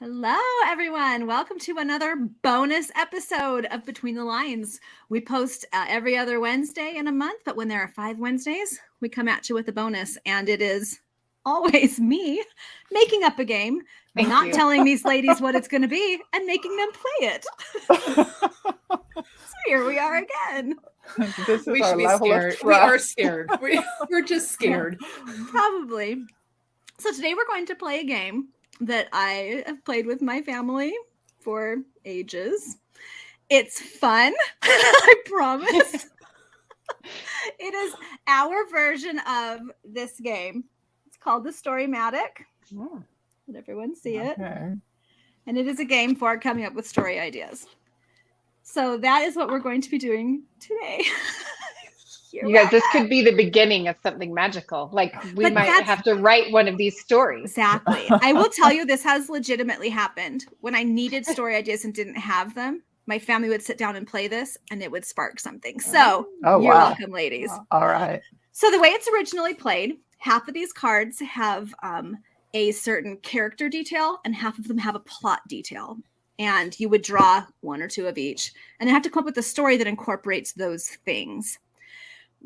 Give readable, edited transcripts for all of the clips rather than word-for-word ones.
Hello, everyone. Welcome to another bonus episode of Between the Lines. We post every other Wednesday in a month, but when there are 5 Wednesdays, we come at you with a bonus, and it is always me making up a game, not telling these ladies what it's going to be, and making them play it. So here we are again. This is We our should be level scared. of We are trust. scared. We're just scared. Probably. So today we're going to play a game that I have played with my family for ages. It's fun, I promise. It is our version of this game. It's called the Storymatic. Oh, Let everyone see it. okay. And it is a game for coming up with story ideas. So that is what we're going to be doing today. You guys, this could be the beginning of something magical. Like we might have to write one of these stories. Exactly. I will tell you, this has legitimately happened. When I needed story ideas and didn't have them, my family would sit down and play this and it would spark something. So you're welcome, ladies. All right. So the way it's originally played, half of these cards have a certain character detail and half of them have a plot detail. And you would draw 1 or 2 of each and then have to come up with a story that incorporates those things.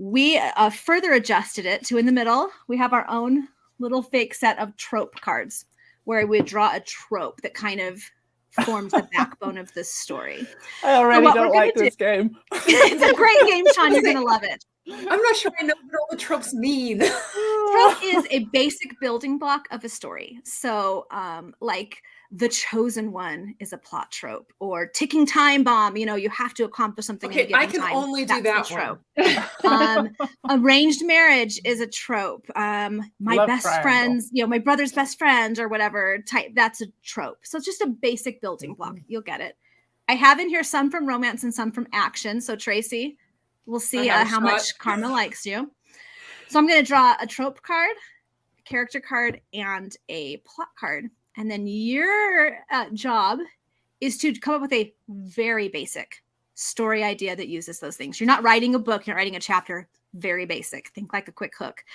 We further adjusted it to in the middle, we have our own little fake set of trope cards where we draw a trope that kind of forms the backbone of this story. I already don't like this game. It's a great game, Sean. You're going to love it. I'm not sure I know what all the tropes mean. Trope is a basic building block of a story. So like the chosen one is a plot trope, or ticking time bomb. You know, you have to accomplish something. Okay, in a given I can time. only do That's that trope. one. Arranged marriage is a trope. My Love best triangle. friends, my brother's best friend or whatever type. That's a trope. So it's just a basic building block. You'll get it. I have in here some from romance and some from action. So Tracy, we'll see how much Karma likes you. So I'm going to draw a trope card, a character card, and a plot card. And then your job is to come up with a very basic story idea that uses those things. You're not writing a book, you're not writing a chapter. Very basic. Think like a quick hook.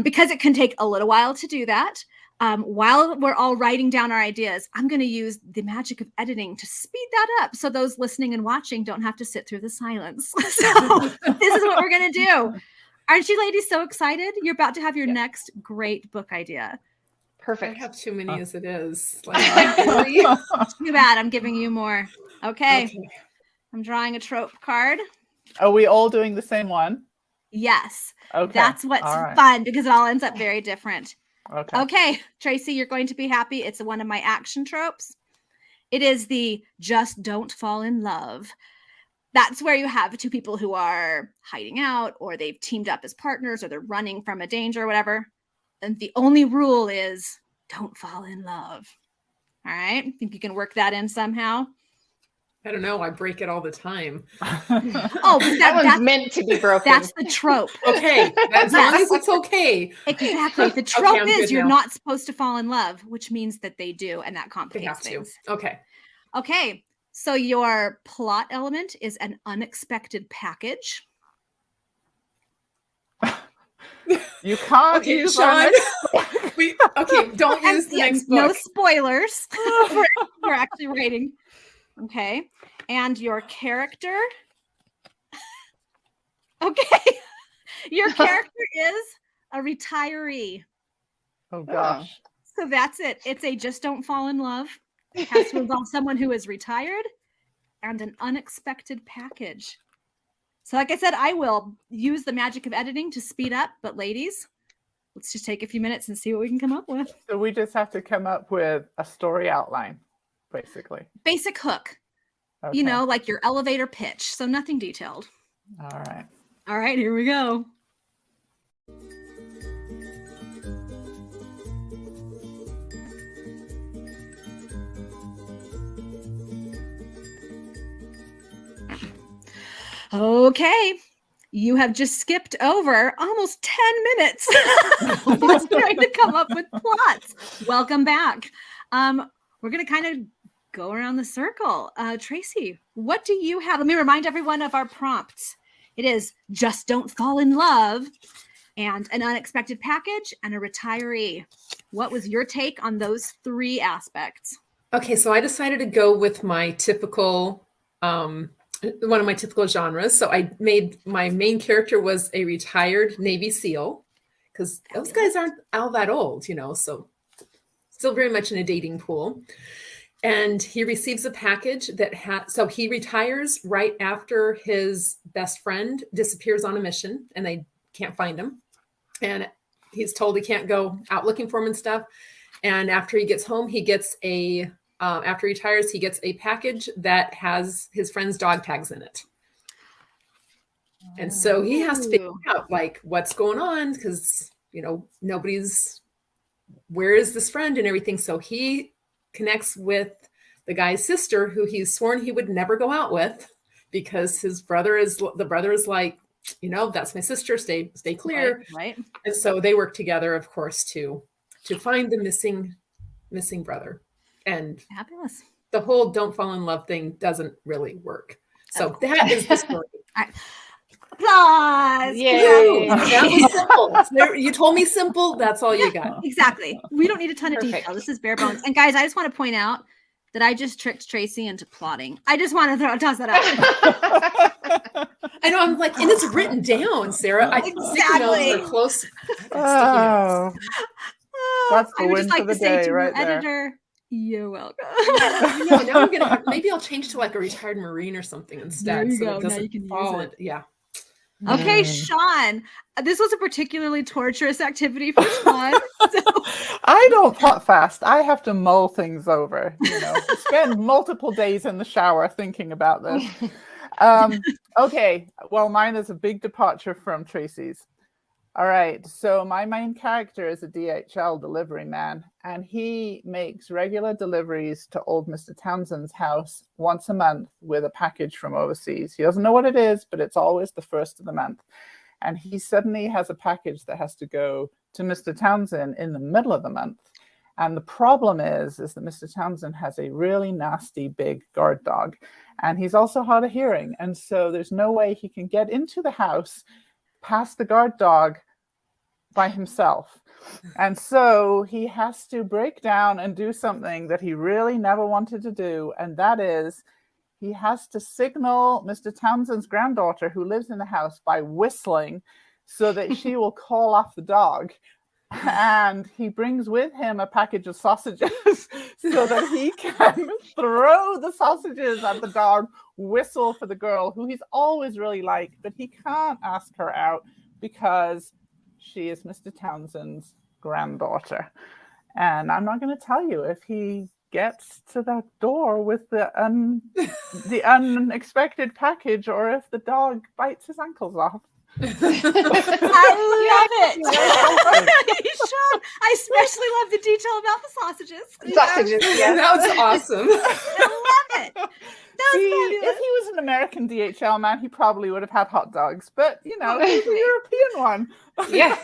Because it can take a little while to do that. While we're all writing down our ideas, I'm going to use the magic of editing to speed that up so those listening and watching don't have to sit through the silence. So this is what we're going to do. Aren't you ladies so excited? You're about to have your next great book idea. Perfect. I have too many as it is. Like, really? Too bad. I'm giving you more. Okay. I'm drawing a trope card. Are we all doing the same one? Yes. Okay. That's what's fun because it all ends up very different. Okay. Tracy, you're going to be happy. It's one of my action tropes. It is the just don't fall in love. That's where you have 2 people who are hiding out or they've teamed up as partners or they're running from a danger or whatever. And the only rule is don't fall in love. All right. Think you can work that in somehow? I don't know. I break it all the time. Oh, but that's meant to be broken. That's the trope. Okay. As long as it's okay. Exactly. The trope is you're not supposed to fall in love, which means that they do. And that complicates things. Okay. Okay. So your plot element is an unexpected package. You can't use Sean. Don't use the next book. No spoilers. We're actually writing. Okay. And your character. Okay. Your character is a retiree. Oh gosh. So that's it. It's a just don't fall in love. It has to involve someone who is retired and an unexpected package. So like I said, I will use the magic of editing to speed up. But ladies, let's just take a few minutes and see what we can come up with. So we just have to come up with a story outline, basically. Basic hook. Okay. You know, like your elevator pitch. So nothing detailed. All right. All right, here we go. Okay, you have just skipped over almost 10 minutes trying to come up with plots. Welcome back. We're going to kind of go around the circle. Tracy, what do you have? Let me remind everyone of our prompts. It is just don't fall in love and an unexpected package and a retiree. What was your take on those 3 aspects? Okay, so I decided to go with my typical, one of my typical genres. So I made my main character was a retired Navy SEAL, because those guys aren't all that old, so still very much in a dating pool. And he receives a package so he retires right after his best friend disappears on a mission and they can't find him. And he's told he can't go out looking for him and stuff. And after he gets home, he gets after he retires, he gets a package that has his friend's dog tags in it. And so he has to figure out like what's going on because, where is this friend and everything. So he connects with the guy's sister who he's sworn he would never go out with because the brother is like, that's my sister, stay clear. Right. And so they work together, of course, to find the missing brother. And fabulous. The whole don't fall in love thing doesn't really work. So that is the story. Applause! Yay! That was simple. You told me simple. That's all you got. Exactly. We don't need a ton of detail. This is bare bones. And guys, I just want to point out that I just tricked Tracy into plotting. I just want to toss that out. I know. I'm like, and it's written down, Sarah. Exactly. Are close. Oh, that's the I would win just like for the to say day to right our there. editor, you're welcome. Now I'm maybe I'll change to like a retired Marine or something instead. There you so go. It Now doesn't you can fall use it. Yeah. Okay, Sean. This was a particularly torturous activity for Sean. I don't plot fast. I have to mull things over. Spend multiple days in the shower thinking about this. Okay, well, mine is a big departure from Tracy's. All right, so my main character is a DHL delivery man, and he makes regular deliveries to old Mr. Townsend's house once a month with a package from overseas. He doesn't know what it is, but it's always the first of the month. And he suddenly has a package that has to go to Mr. Townsend in the middle of the month. And the problem is that Mr. Townsend has a really nasty big guard dog, and he's also hard of hearing. And so there's no way he can get into the house past the guard dog by himself. And so he has to break down and do something that he really never wanted to do. And that is, he has to signal Mr. Townsend's granddaughter who lives in the house by whistling so that she will call off the dog. And he brings with him a package of sausages so that he can throw the sausages at the dog, whistle for the girl who he's always really liked, but he can't ask her out because she is Mr. Townsend's granddaughter. And I'm not going to tell you if he gets to that door with the unexpected package or if the dog bites his ankles off. I love it. Sean, I especially love the detail about the sausages. Sausages, yeah. That was awesome. I love it. If he was an American DHL man, he probably would have had hot dogs. But, he's a European one. Yeah.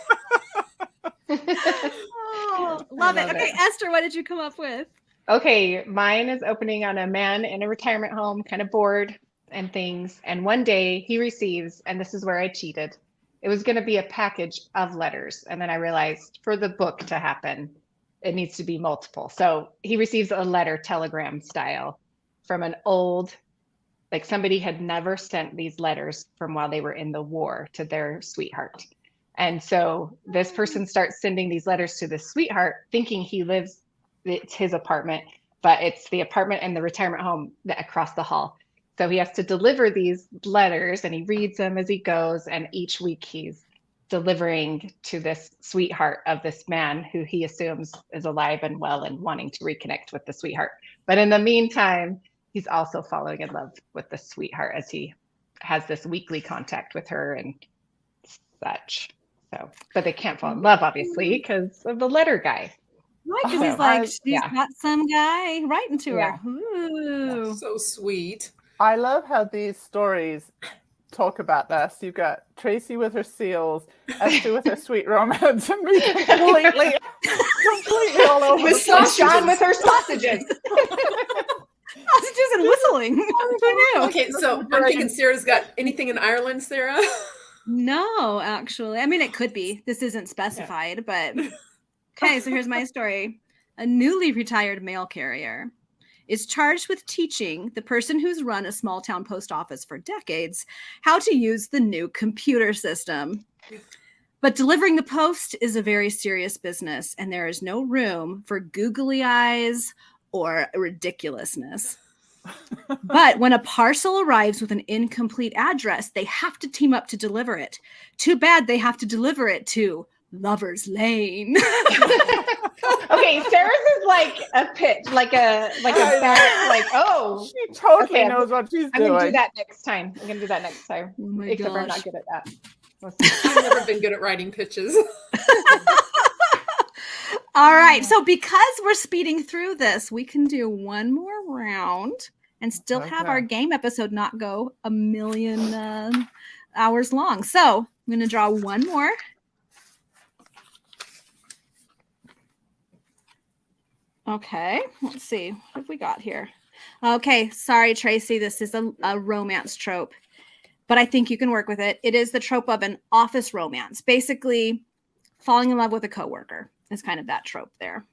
Love it. Okay, Esther, what did you come up with? Okay, mine is opening on a man in a retirement home, kind of bored and things. And one day he receives, and this is where I cheated, it was going to be a package of letters. And then I realized for the book to happen, it needs to be multiple. So he receives a letter, telegram style, from an old, like somebody had never sent these letters from while they were in the war to their sweetheart. And so this person starts sending these letters to the sweetheart, thinking it's his apartment, but it's the apartment and the retirement home across the hall. So he has to deliver these letters and he reads them as he goes. And each week he's delivering to this sweetheart of this man who he assumes is alive and well and wanting to reconnect with the sweetheart. But in the meantime, he's also falling in love with the sweetheart as he has this weekly contact with her and such. So, but they can't fall in love, obviously, because of the letter guy. Right, because he's like, she's got some guy writing to her. Ooh. That's so sweet. I love how these stories talk about this. You've got Tracy with her seals, Esther with her sweet romance, and me completely all over with Sean with her sausages. Sausages and whistling. Who knew? Okay, so I'm thinking Sarah's got anything in Ireland, Sarah? No, actually. I mean, it could be. This isn't specified, but okay, so here's my story. A newly retired mail carrier is charged with teaching the person who's run a small town post office for decades how to use the new computer system. But delivering the post is a very serious business, and there is no room for googly eyes or ridiculousness. But when a parcel arrives with an incomplete address, they have to team up to deliver it. Too bad they have to deliver it to Lover's Lane. Okay, Sarah's is like a pitch, like a back, like, oh, She totally okay, knows what she's I'm doing. gonna do that next time. I'm gonna do that next time. Oh my Except I'm gosh. not good at that. Let's see. I've never been good at writing pitches. All right. So because we're speeding through this, we can do one more round and still have Okay. our game episode not go a million hours long. So I'm going to draw one more. Okay. Let's see. What have we got here? Okay. Sorry, Tracy. This is a romance trope, but I think you can work with it. It is the trope of an office romance. Basically, falling in love with a coworker is kind of that trope there.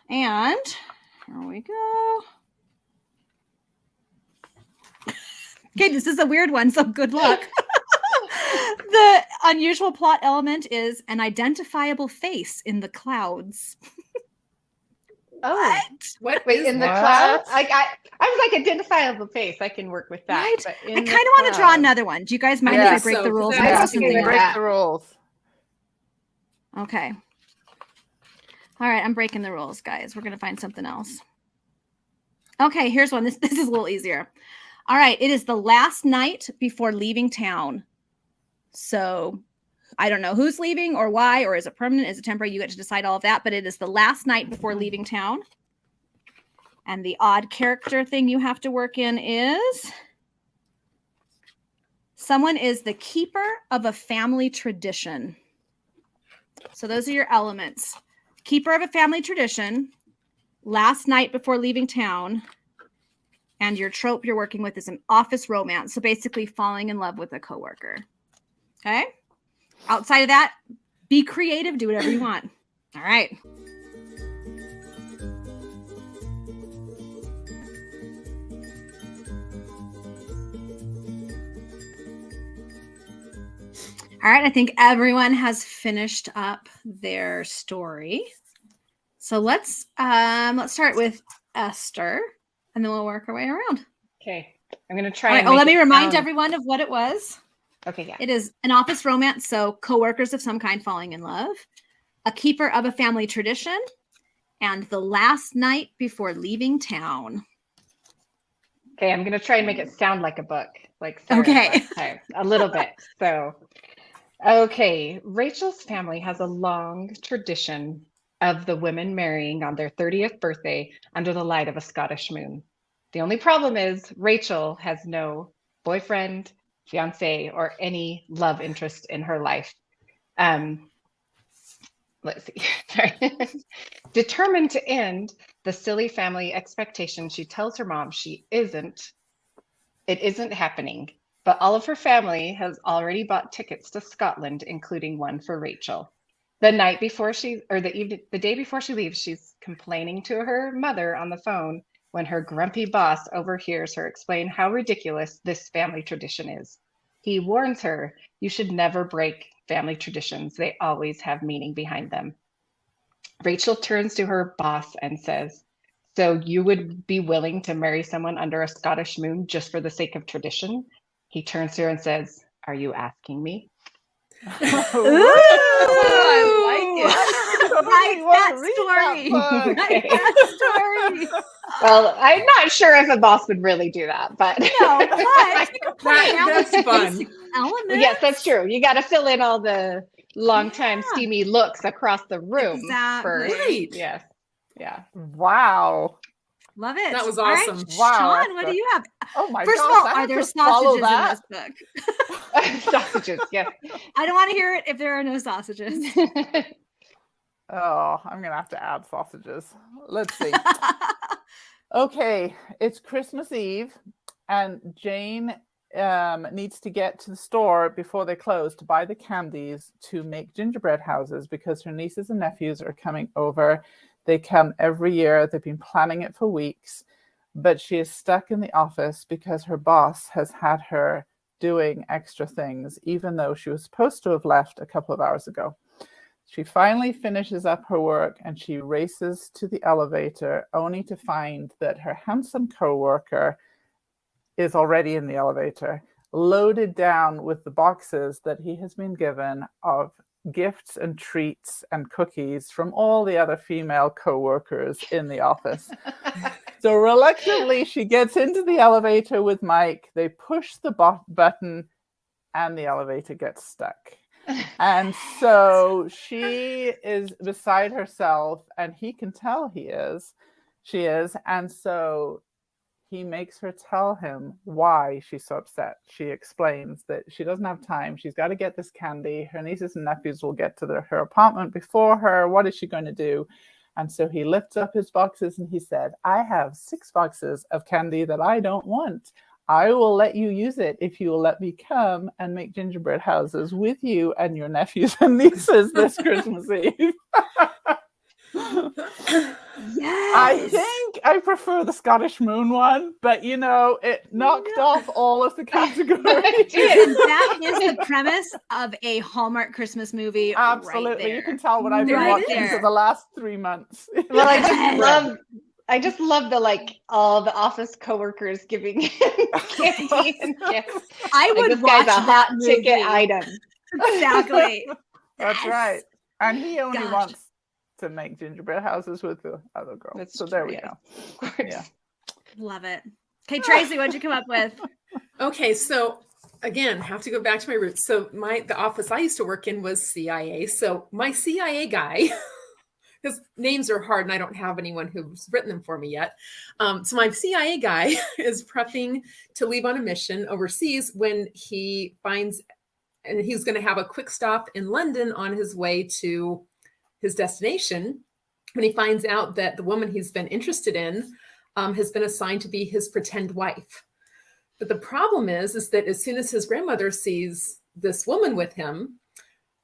And here we go. Okay, this is a weird one, so good luck. The unusual plot element is an identifiable face in the clouds. Oh, What wait, is in the What? clouds? I was like identifiable face. I can work with that. Right? But I kind of want to draw another one. Do you guys mind if I think break so, the 'cause rules that and draw makes something sense. else? Break the rules. Okay. All right, I'm breaking the rules, guys. We're going to find something else. Okay, here's one. This is a little easier. All right, it is the last night before leaving town. So I don't know who's leaving or why, or is it permanent? Is it temporary? You get to decide all of that, but it is the last night before leaving town. And the odd character thing you have to work in is someone is the keeper of a family tradition. So those are your elements. Keeper of a family tradition, last night before leaving town, and your trope you're working with is an office romance. So basically falling in love with a coworker. Okay? Outside of that, be creative, do whatever you want. All right. All right, I think everyone has finished up their story. So let's start with Esther, and then we'll work our way around. Okay, I'm gonna try. All right. And Oh, make let me it remind sound- everyone of what it was. Okay, yeah. It is an office romance, so coworkers of some kind falling in love, a keeper of a family tradition, and the last night before leaving town. Okay, I'm gonna try and make it sound like a book, like Sarah Okay. last time, a little bit. So, okay, Rachel's family has a long tradition of the women marrying on their 30th birthday under the light of a Scottish moon. The only problem is Rachel has no boyfriend, fiance, or any love interest in her life. Let's see. Sorry. Determined to end the silly family expectation, she tells her mom it isn't happening, but all of her family has already bought tickets to Scotland, including one for Rachel. The night before the day before she leaves, she's complaining to her mother on the phone when her grumpy boss overhears her explain how ridiculous this family tradition is. He warns her, you should never break family traditions. They always have meaning behind them. Rachel turns to her boss and says, so you would be willing to marry someone under a Scottish moon just for the sake of tradition? He turns to her and says, are you asking me? I like that story. Well, I'm not sure if a boss would really do that, but No, but That's fun. Elements. yes, that's true. You got to fill in all the long time steamy looks across the room Exactly. first. Right. Yes. Yeah. Wow. Love it. That was All right, awesome. Wow, Sean, what do Esther. you have? Oh my First gosh. of all, I are have there to follow sausages in that. this book? Sausages, yes. I don't want to hear it if there are no sausages. Oh, I'm gonna have to add sausages. Let's see. Okay, it's Christmas Eve, and Jane needs to get to the store before they close to buy the candies to make gingerbread houses because her nieces and nephews are coming over. They come every year. They've been planning it for weeks, but she is stuck in the office because her boss has had her doing extra things, even though she was supposed to have left a couple of hours ago. She finally finishes up her work and she races to the elevator, only to find that her handsome coworker is already in the elevator, loaded down with the boxes that he has been given of gifts and treats and cookies from all the other female co-workers in the office. So reluctantly, she gets into the elevator with Mike. They push the button and the elevator gets stuck. And so she is beside herself, and he can tell she is. And so he makes her tell him why she's so upset. She explains that she doesn't have time. She's got to get this candy. Her nieces and nephews will get to her apartment before her. What is she going to do? And so he lifts up his boxes and he said, I have 6 boxes of candy that I don't want. I will let you use it if you will let me come and make gingerbread houses with you and your nephews and nieces this Christmas Eve. Yes. I think I prefer the Scottish Moon one, but it knocked off all of the categories. And that is the premise of a Hallmark Christmas movie. Absolutely. Right there. You can tell what I've been Right watching there. for the last 3 months. Well, I just love the all the office coworkers giving candy and gifts. I would this watch guy's a that hot ticket movie. item. Exactly. That's Yes. right. And he only Gosh. wants to make gingerbread houses with the other girl. That's so there true, we go. Of course. Yeah. Love it. Okay, Tracy, what'd you come up with? Okay, so again, have to go back to my roots. So the office I used to work in was CIA. So my CIA guy, because names are hard and I don't have anyone who's written them for me yet. So my CIA guy is prepping to leave on a mission overseas when he finds, and he's going to have a quick stop in London on his way to his destination, when he finds out that the woman he's been interested in has been assigned to be his pretend wife. But the problem is that as soon as his grandmother sees this woman with him,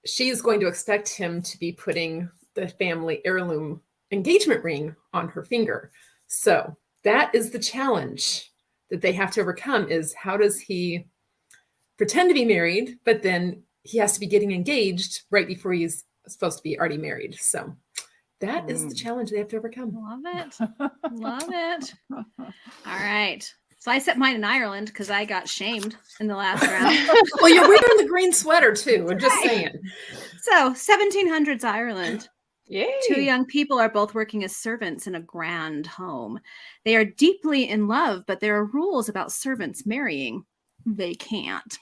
she's going to expect him to be putting the family heirloom engagement ring on her finger. So that is the challenge that they have to overcome, is how does he pretend to be married, but then he has to be getting engaged right before he's supposed to be already married. So that is the challenge they have to overcome. Love it. Love it. All right. So I set mine in Ireland because I got shamed in the last round. Well, you're wearing the green sweater too. I'm just saying. So 1700s Ireland. Yay. 2 young people are both working as servants in a grand home. They are deeply in love, but there are rules about servants marrying. They can't.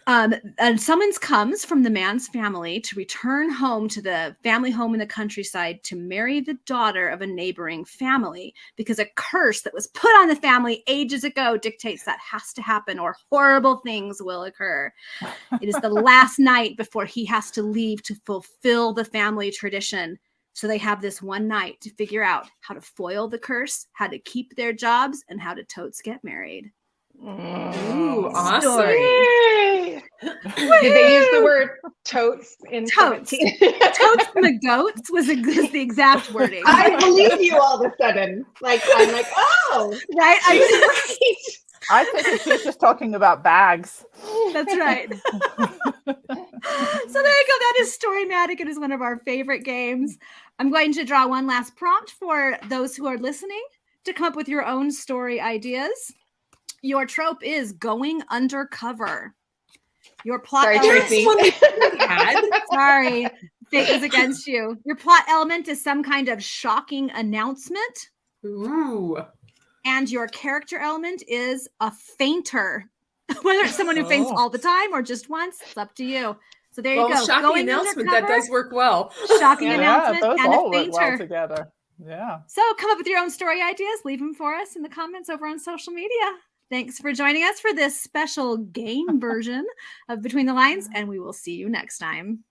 And summons comes from the man's family to return home to the family home in the countryside to marry the daughter of a neighboring family, because a curse that was put on the family ages ago dictates that has to happen or horrible things will occur. It is the last night before he has to leave to fulfill the family tradition. So they have this one night to figure out how to foil the curse, how to keep their jobs, and how to totes get married. Ooh, awesome. Story. Yay. Did they use the word totes in Totes. 17? Totes and the goats was the exact wording. I believe you all of a sudden. I'm like, oh, Right? I think she's just talking about bags. That's right. So there you go. That is Storymatic. It is one of our favorite games. I'm going to draw one last prompt for those who are listening to come up with your own story ideas. Your trope is going undercover. Your plot Sorry, element. Tracy. Sorry, fate is against you. Your plot element is some kind of shocking announcement. Ooh. And your character element is a fainter. Whether it's someone who faints all the time or just once, it's up to you. So there you go. Shocking Going announcement, undercover, that does work well. Shocking Yeah, announcement those and a all work fainter. well together. Yeah. So come up with your own story ideas. Leave them for us in the comments over on social media. Thanks for joining us for this special game version of Between the Lines, and we will see you next time.